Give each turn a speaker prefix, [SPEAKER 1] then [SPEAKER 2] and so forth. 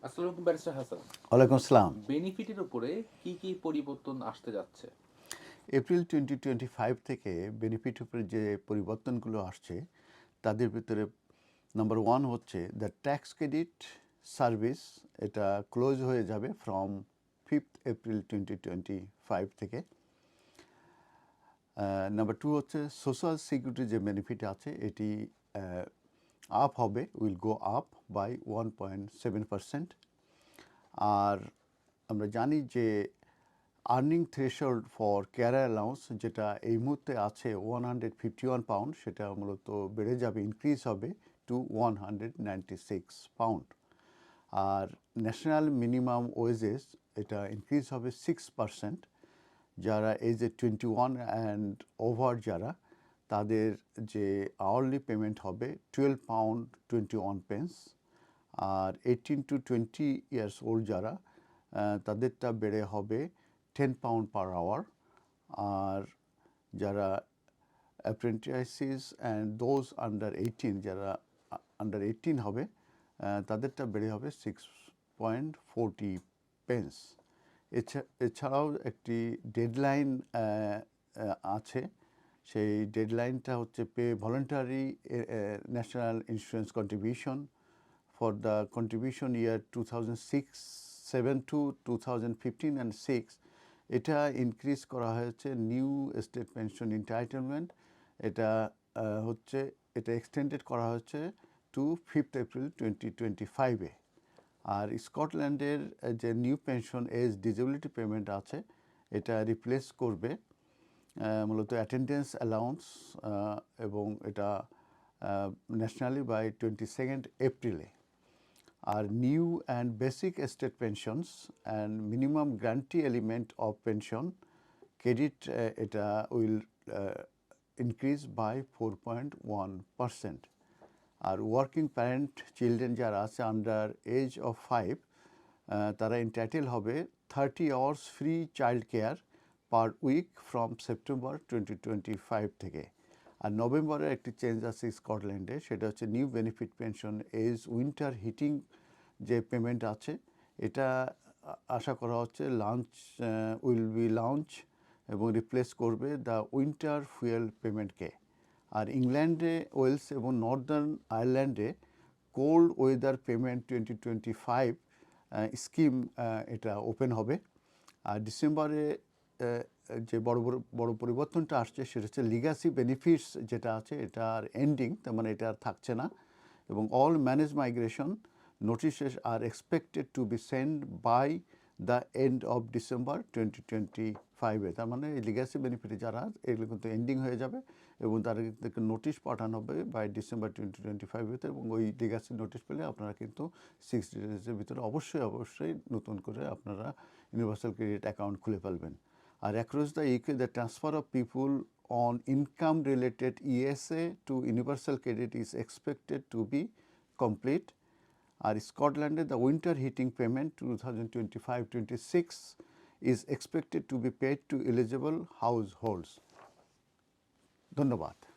[SPEAKER 1] আসসালামু আলাইকুম ব্যারিস্টার হাসান।
[SPEAKER 2] ওয়ালাইকুম আসসালাম।
[SPEAKER 1] বেনিফিটের উপরে কি কি পরিবর্তন আসতে যাচ্ছে?
[SPEAKER 2] এপ্রিল 2025 থেকে বেনিফিট উপরে যে পরিবর্তনগুলো আসছে তাদের ভিতরে নাম্বার 1 হচ্ছে দ্য ট্যাক্স ক্রেডিট সার্ভিস। এটা ক্লোজ হয়ে যাবে ফ্রম 5th এপ্রিল 2025 থেকে। নাম্বার 2 হচ্ছে সোশ্যাল সিকিউরিটি যে বেনিফিট আছে এটি আপ হবে, উইল গো আপ বাই 1.7%। আর আমরা জানি যে earning threshold for care allowance যেটা এই মুহূর্তে আছে 151 পাউন্ড, সেটা মূলত বেড়ে যাবে, ইনক্রিজ হবে টু 196 পাউন্ড। আর ন্যাশনাল মিনিমাম ওয়েজেস এটা ইনক্রিজ হবে 6%। যারা এজে 21 অ্যান্ড ওভার যারা, তাদের যে আওয়ারলি পেমেন্ট হবে 12 পাউন্ড 21 পেন্স। আর 18 to 20 ইয়ার্স ওল্ড যারা, তাদেরটা বেড়ে হবে 10 পাউন্ড পার আওয়ার। আর যারা অ্যাপ্রেন্টিসেস অ্যান্ড দোজ আন্ডার 18, যারা আন্ডার 18 হবে, তাদেরটা বেড়ে হবে 6.40 পেন্স। এছাড়াও একটি ডেডলাইন আছে। সেই ডেডলাইনটা হচ্ছে pay voluntary national insurance contribution for the contribution year 2006-7 to 2015 and 6, এটা ইনক্রিজ করা হয়েছে নিউ স্টেট পেনশন এন্টাইটেলমেন্ট। এটা হচ্ছে এটা এক্সটেন্ডেড করা হচ্ছে টু 5th এপ্রিল 2025-এ। আর স্কটল্যান্ডের যে new pension age disability payment আছে, এটা রিপ্লেস করবে মূলত অ্যাটেন্ডেন্স অ্যালাউন্স, এবং এটা ন্যাশনালি বাই 22nd এপ্রিলে। আর new and basic state pensions and minimum guarantee element of pension credit, এটা উইল ইনক্রিজ বাই 4.1%। আর ওয়ার্কিং প্যারেন্ট চিলড্রেন যারা আছে আন্ডার এজ অফ 5, তারা এন্টাইটেল হবে 30 hours free child care per week from September 2025 থেকে। আর নভেম্বরের একটি চেঞ্জ আছে স্কটল্যান্ডে, সেটা হচ্ছে new benefit pension age winter heating যে পেমেন্ট আছে, এটা আশা করা হচ্ছে উইল বি লঞ্চ এবং রিপ্লেস করবে দ্য উইন্টার ফুয়েল পেমেন্টকে। আর ইংল্যান্ডে, ওয়েলস এবং নর্দার্ন আয়ারল্যান্ডে কোল্ড ওয়েদার পেমেন্ট 2025 স্কিম এটা ওপেন হবে। আর ডিসেম্বরে যে বড় পরিবর্তনটা আসছে সেটা হচ্ছে লিগ্যাসি বেনিফিটস যেটা আছে এটা আর এন্ডিং, তার মানে এটা আর থাকছে না। এবং all manage migration notices are expected to be send by the end of December 2025-এ। তার মানে এই লিগ্যাসি বেনিফিটে যারা, এগুলো কিন্তু এন্ডিং হয়ে যাবে এবং তাদেরকে নোটিশ পাঠানো হবে বাই ডিসেম্বর 2025 এবং ওই লিগ্যাসি নোটিশ পেলে আপনারা কিন্তু 60 ডেজের ভিতরে অবশ্যই নতুন করে আপনারা ইউনিভার্সাল ক্রেডিট অ্যাকাউন্ট খুলে ফেলবেন। আর across the UK the transfer of people on income related ESA to universal credit is expected to be complete. আর স্কটল্যান্ডে the winter heating payment 2025-26 is expected to be paid to eligible households. ধন্যবাদ।